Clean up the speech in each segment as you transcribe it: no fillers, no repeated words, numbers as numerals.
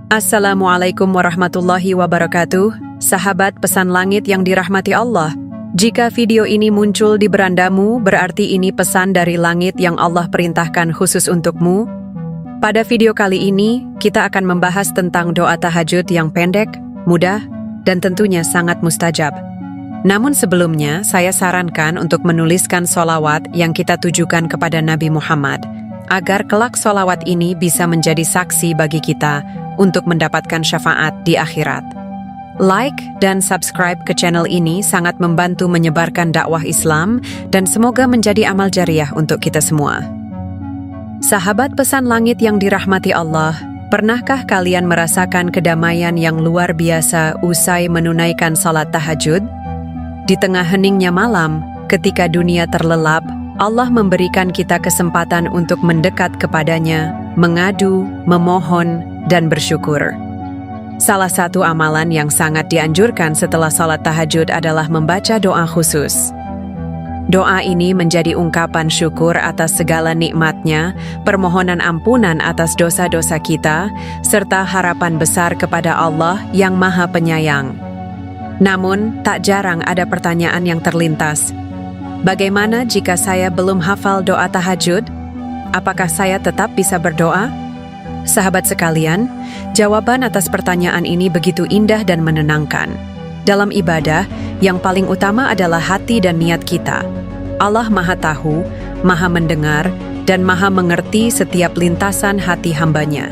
Assalamualaikum warahmatullahi wabarakatuh. Sahabat pesan langit yang dirahmati Allah. Jika video ini muncul di berandamu, berarti ini pesan dari langit yang Allah perintahkan khusus untukmu. Pada video kali ini, kita akan membahas tentang doa tahajud yang pendek, mudah, dan tentunya sangat mustajab. Namun sebelumnya, saya sarankan untuk menuliskan sholawat yang kita tujukan kepada Nabi Muhammad, agar kelak sholawat ini bisa menjadi saksi bagi kita untuk mendapatkan syafaat di akhirat. Like dan subscribe ke channel ini sangat membantu menyebarkan dakwah Islam dan semoga menjadi amal jariah untuk kita semua. Sahabat pesan langit yang dirahmati Allah, pernahkah kalian merasakan kedamaian yang luar biasa usai menunaikan salat tahajud? Di tengah heningnya malam, ketika dunia terlelap, Allah memberikan kita kesempatan untuk mendekat kepadanya, mengadu, memohon, dan bersyukur. Salah satu amalan yang sangat dianjurkan setelah salat tahajud adalah membaca doa khusus. Doa ini menjadi ungkapan syukur atas segala nikmatnya, permohonan ampunan atas dosa-dosa kita, serta harapan besar kepada Allah yang Maha Penyayang. Namun, tak jarang ada pertanyaan yang terlintas. Bagaimana jika saya belum hafal doa tahajud? Apakah saya tetap bisa berdoa? Sahabat sekalian, jawaban atas pertanyaan ini begitu indah dan menenangkan. Dalam ibadah, yang paling utama adalah hati dan niat kita. Allah Maha Tahu, Maha Mendengar, dan Maha Mengerti setiap lintasan hati hambanya.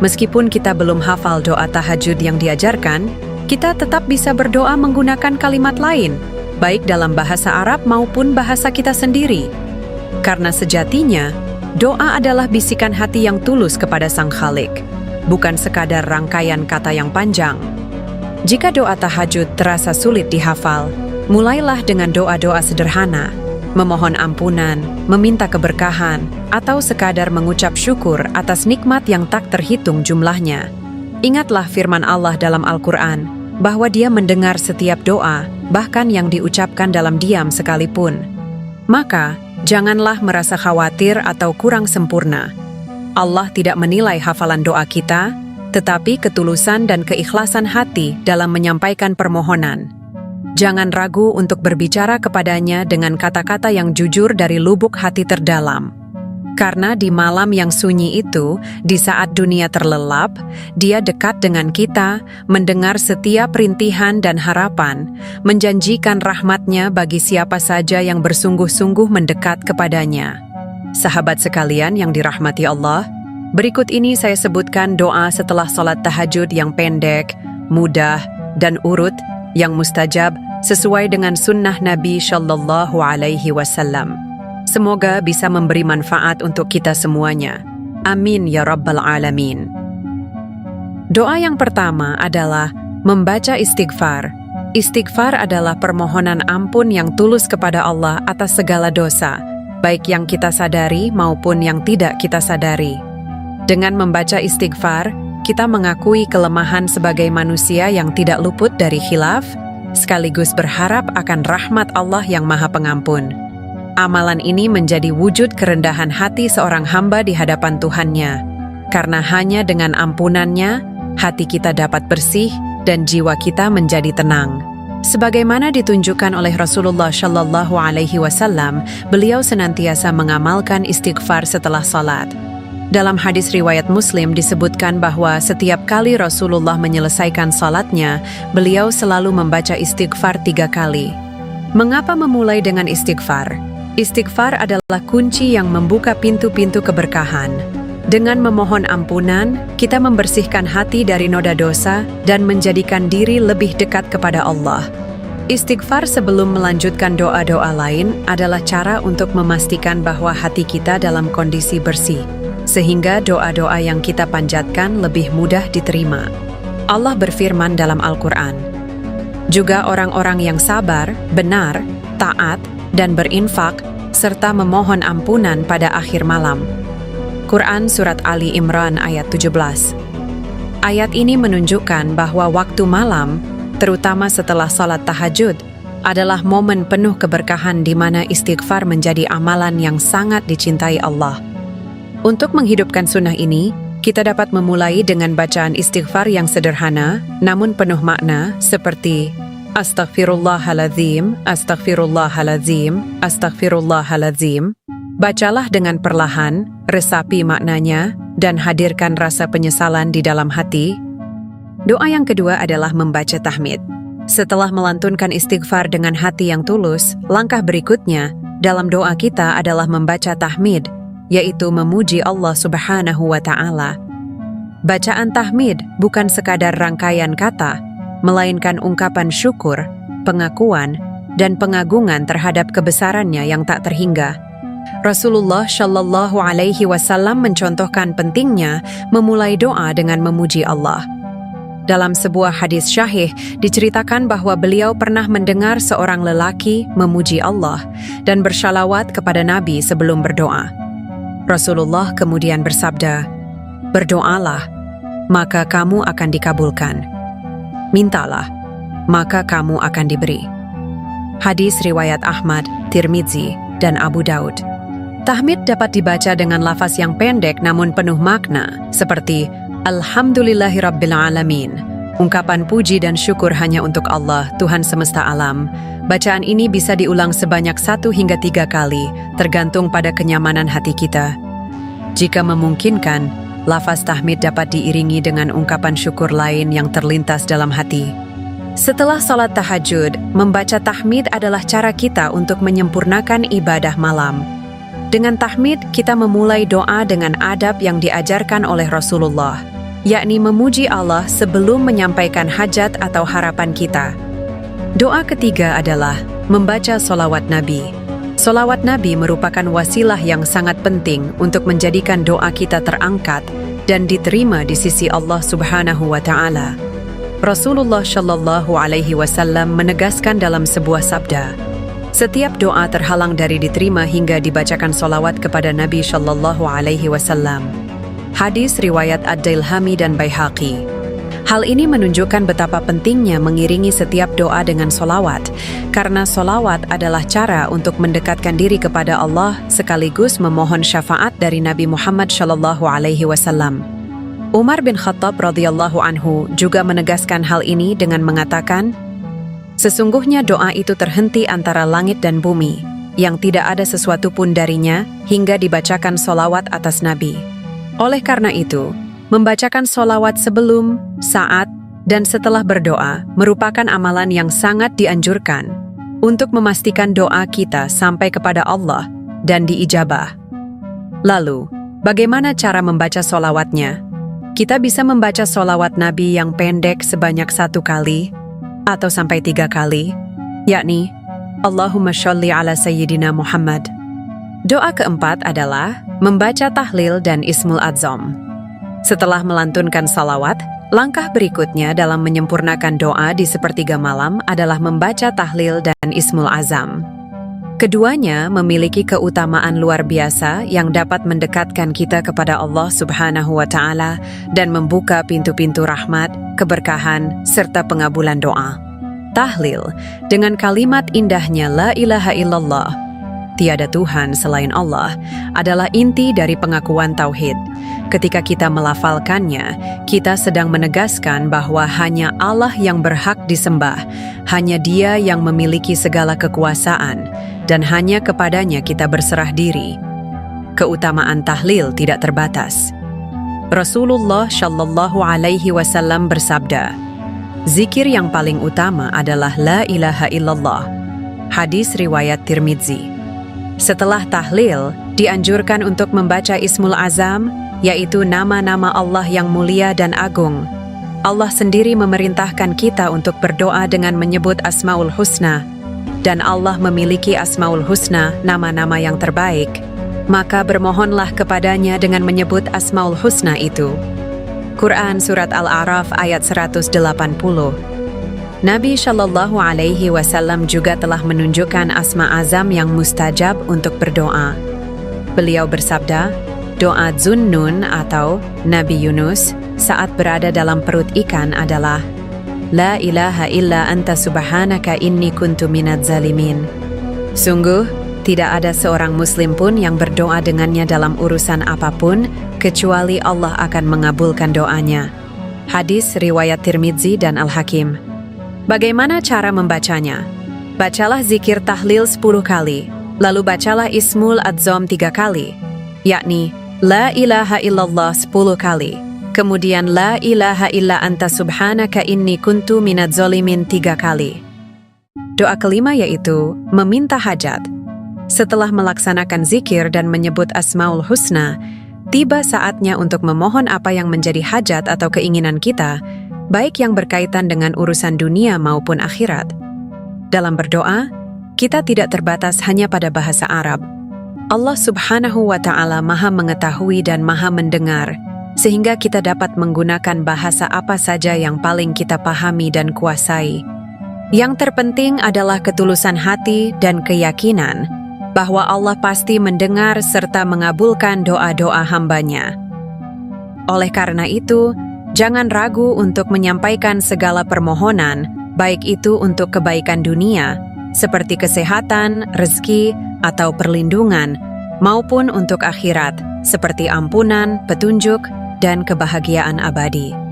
Meskipun kita belum hafal doa tahajud yang diajarkan, kita tetap bisa berdoa menggunakan kalimat lain, baik dalam bahasa Arab maupun bahasa kita sendiri. Karena sejatinya, doa adalah bisikan hati yang tulus kepada Sang Khalik, bukan sekadar rangkaian kata yang panjang. Jika doa tahajud terasa sulit dihafal, mulailah dengan doa-doa sederhana, memohon ampunan, meminta keberkahan, atau sekadar mengucap syukur atas nikmat yang tak terhitung jumlahnya. Ingatlah firman Allah dalam Al-Quran, bahwa Dia mendengar setiap doa, bahkan yang diucapkan dalam diam sekalipun. Maka, janganlah merasa khawatir atau kurang sempurna. Allah tidak menilai hafalan doa kita, tetapi ketulusan dan keikhlasan hati dalam menyampaikan permohonan. Jangan ragu untuk berbicara kepadanya dengan kata-kata yang jujur dari lubuk hati terdalam. Karena di malam yang sunyi itu, di saat dunia terlelap, Dia dekat dengan kita, mendengar setiap rintihan dan harapan, menjanjikan rahmat-Nya bagi siapa saja yang bersungguh-sungguh mendekat kepadanya. Sahabat sekalian yang dirahmati Allah, berikut ini saya sebutkan doa setelah salat tahajud yang pendek, mudah, dan urut, yang mustajab sesuai dengan sunnah Nabi Shallallahu Alaihi Wasallam. Semoga bisa memberi manfaat untuk kita semuanya. Amin ya Rabbal Alamin. Doa yang pertama adalah membaca istighfar. Istighfar adalah permohonan ampun yang tulus kepada Allah atas segala dosa, baik yang kita sadari maupun yang tidak kita sadari. Dengan membaca istighfar, kita mengakui kelemahan sebagai manusia yang tidak luput dari khilaf, sekaligus berharap akan rahmat Allah yang Maha Pengampun. Amalan ini menjadi wujud kerendahan hati seorang hamba di hadapan Tuhan-Nya, karena hanya dengan ampunan-Nya, hati kita dapat bersih dan jiwa kita menjadi tenang. Sebagaimana ditunjukkan oleh Rasulullah Shallallahu Alaihi Wasallam, beliau senantiasa mengamalkan istighfar setelah salat. Dalam hadis riwayat Muslim disebutkan bahwa setiap kali Rasulullah menyelesaikan salatnya, beliau selalu membaca istighfar 3 kali. Mengapa memulai dengan istighfar? Istighfar adalah kunci yang membuka pintu-pintu keberkahan. Dengan memohon ampunan, kita membersihkan hati dari noda dosa dan menjadikan diri lebih dekat kepada Allah. Istighfar sebelum melanjutkan doa-doa lain adalah cara untuk memastikan bahwa hati kita dalam kondisi bersih, sehingga doa-doa yang kita panjatkan lebih mudah diterima. Allah berfirman dalam Al-Quran, "Juga orang-orang yang sabar, benar, taat, dan berinfak, serta memohon ampunan pada akhir malam." Quran Surat Ali Imran ayat 17. Ayat ini menunjukkan bahwa waktu malam, terutama setelah salat tahajud, adalah momen penuh keberkahan di mana istighfar menjadi amalan yang sangat dicintai Allah. Untuk menghidupkan sunnah ini, Kita dapat memulai dengan bacaan istighfar yang sederhana, namun penuh makna, seperti Astaghfirullahaladzim, Astaghfirullahaladzim, Astaghfirullahaladzim. Bacalah dengan perlahan, resapi maknanya, dan hadirkan rasa penyesalan di dalam hati. Doa yang kedua adalah membaca tahmid. Setelah melantunkan istighfar dengan hati yang tulus, langkah berikutnya dalam doa kita adalah membaca tahmid, yaitu memuji Allah Subhanahu wa Ta'ala. Bacaan tahmid bukan sekadar rangkaian kata, melainkan ungkapan syukur, pengakuan, dan pengagungan terhadap kebesarannya yang tak terhingga. Rasulullah Shallallahu Alaihi Wasallam mencontohkan pentingnya memulai doa dengan memuji Allah. Dalam sebuah hadis syahih diceritakan bahwa beliau pernah mendengar seorang lelaki memuji Allah dan bersyalawat kepada Nabi sebelum berdoa. Rasulullah kemudian bersabda, "Berdoalah, maka kamu akan dikabulkan. Mintalah, maka kamu akan diberi." Hadis riwayat Ahmad, Tirmidzi, dan Abu Daud. Tahmid dapat dibaca dengan lafaz yang pendek namun penuh makna, seperti Alhamdulillahirabbil alamin. Ungkapan puji dan syukur hanya untuk Allah, Tuhan semesta alam. Bacaan ini bisa diulang sebanyak 1 hingga 3 kali, tergantung pada kenyamanan hati kita. Jika memungkinkan, lafaz tahmid dapat diiringi dengan ungkapan syukur lain yang terlintas dalam hati. Setelah salat tahajud, membaca tahmid adalah cara kita untuk menyempurnakan ibadah malam. Dengan tahmid, kita memulai doa dengan adab yang diajarkan oleh Rasulullah, yakni memuji Allah sebelum menyampaikan hajat atau harapan kita. Doa ketiga adalah membaca sholawat Nabi. Sholawat Nabi merupakan wasilah yang sangat penting untuk menjadikan doa kita terangkat dan diterima di sisi Allah Subhanahu wa Ta'ala. Rasulullah Shallallahu Alaihi Wasallam menegaskan dalam sebuah sabda, setiap doa terhalang dari diterima hingga dibacakan sholawat kepada Nabi Shallallahu Alaihi Wasallam. Hadis riwayat Ad-Dailami dan Baihaqi. Hal ini menunjukkan betapa pentingnya mengiringi setiap doa dengan sholawat, karena sholawat adalah cara untuk mendekatkan diri kepada Allah sekaligus memohon syafaat dari Nabi Muhammad Shallallahu Alaihi Wasallam. Umar bin Khattab radhiyallahu anhu juga menegaskan hal ini dengan mengatakan, sesungguhnya doa itu terhenti antara langit dan bumi, yang tidak ada sesuatu pun darinya hingga dibacakan sholawat atas Nabi. Oleh karena itu, membacakan sholawat sebelum, saat, dan setelah berdoa merupakan amalan yang sangat dianjurkan untuk memastikan doa kita sampai kepada Allah dan diijabah. Lalu, bagaimana cara membaca sholawatnya? Kita bisa membaca sholawat Nabi yang pendek sebanyak 1 kali atau sampai 3 kali, yakni Allahumma sholli ala Sayyidina Muhammad. Doa keempat adalah membaca tahlil dan ismul adzam. Setelah melantunkan salawat, langkah berikutnya dalam menyempurnakan doa di sepertiga malam adalah membaca tahlil dan ismul azam. Keduanya memiliki keutamaan luar biasa yang dapat mendekatkan kita kepada Allah Subhanahu wa Ta'ala dan membuka pintu-pintu rahmat, keberkahan, serta pengabulan doa. Tahlil, dengan kalimat indahnya La ilaha illallah, tiada Tuhan selain Allah, adalah inti dari pengakuan tauhid. Ketika kita melafalkannya, kita sedang menegaskan bahwa hanya Allah yang berhak disembah, hanya Dia yang memiliki segala kekuasaan, dan hanya kepadanya kita berserah diri. Keutamaan tahlil tidak terbatas. Rasulullah Shallallahu Alaihi Wasallam bersabda, zikir yang paling utama adalah La ilaha illallah. Hadis riwayat Tirmidzi. Setelah tahlil, dianjurkan untuk membaca Ismul Azam, yaitu nama-nama Allah yang mulia dan agung. Allah sendiri memerintahkan kita untuk berdoa dengan menyebut Asmaul Husna, dan Allah memiliki Asmaul Husna, nama-nama yang terbaik. Maka bermohonlah kepadanya dengan menyebut Asmaul Husna itu. Quran Surat Al-A'raf ayat 180. Nabi Shallallahu Alaihi Wasallam juga telah menunjukkan asma azam yang mustajab untuk berdoa. Beliau bersabda, doa Zunnun atau Nabi Yunus saat berada dalam perut ikan adalah La ilaha illa anta subhanaka inni kuntu minadz zalimin. Sungguh, Tidak ada seorang muslim pun yang berdoa dengannya dalam urusan apapun, kecuali Allah akan mengabulkan doanya. Hadis riwayat Tirmidzi dan Al-Hakim. Bagaimana cara membacanya? Bacalah zikir tahlil 10 kali, lalu bacalah Ismul Adzam 3 kali, yakni La ilaha illallah 10 kali, kemudian La ilaha illa anta subhanaka inni kuntu minadz zalimin 3 kali. Doa kelima yaitu meminta hajat. Setelah melaksanakan zikir dan menyebut Asmaul Husna, tiba saatnya untuk memohon apa yang menjadi hajat atau keinginan kita, baik yang berkaitan dengan urusan dunia maupun akhirat. Dalam berdoa, kita tidak terbatas hanya pada bahasa Arab. Allah Subhanahu wa Ta'ala Maha Mengetahui dan Maha Mendengar, sehingga kita dapat menggunakan bahasa apa saja yang paling kita pahami dan kuasai. Yang terpenting adalah ketulusan hati dan keyakinan bahwa Allah pasti mendengar serta mengabulkan doa-doa hamba-Nya. Oleh karena itu, jangan ragu untuk menyampaikan segala permohonan, baik itu untuk kebaikan dunia, seperti kesehatan, rezeki, atau perlindungan, maupun untuk akhirat, seperti ampunan, petunjuk, dan kebahagiaan abadi.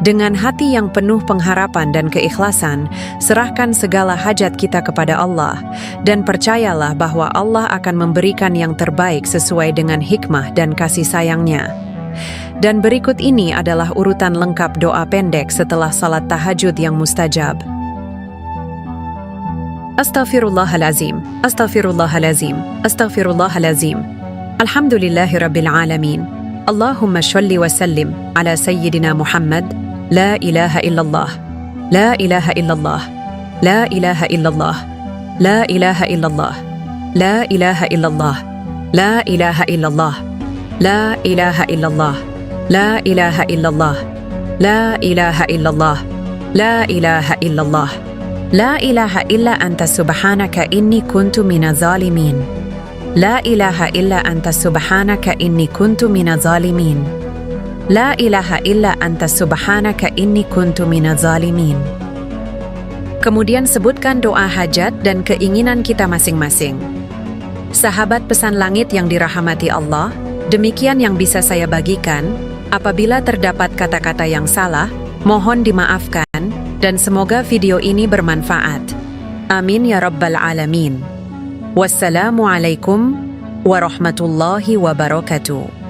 Dengan hati yang penuh pengharapan dan keikhlasan, serahkan segala hajat kita kepada Allah, dan percayalah bahwa Allah akan memberikan yang terbaik sesuai dengan hikmah dan kasih sayang-Nya. Dan berikut ini adalah urutan lengkap doa pendek setelah salat tahajud yang mustajab. Astaghfirullahalazim, astaghfirullahalazim, astaghfirullahalazim. Alhamdulillahirabbil alamin. Allahumma shalli wa sallim ala sayyidina Muhammad. La ilaha illallah, la ilaha illallah, la ilaha illallah, la ilaha illallah, la ilaha illallah, la ilaha illallah, la ilaha illallah, la ilaha illallah, la ilaha illallah, la ilaha illallah, la ilaha illa anta subhanaka inni kuntu minadz zalimin, la ilaha illa anta subhanaka inni kuntu minadz zalimin, La ilaha illa anta subhanaka inni kuntu minadz zalimin. Kemudian sebutkan doa hajat dan keinginan kita masing-masing. Sahabat pesan langit yang dirahmati Allah, demikian yang bisa saya bagikan. Apabila terdapat kata-kata yang salah, mohon dimaafkan, dan semoga video ini bermanfaat. Amin ya rabbal alamin. Wassalamualaikum warahmatullahi wabarakatuh.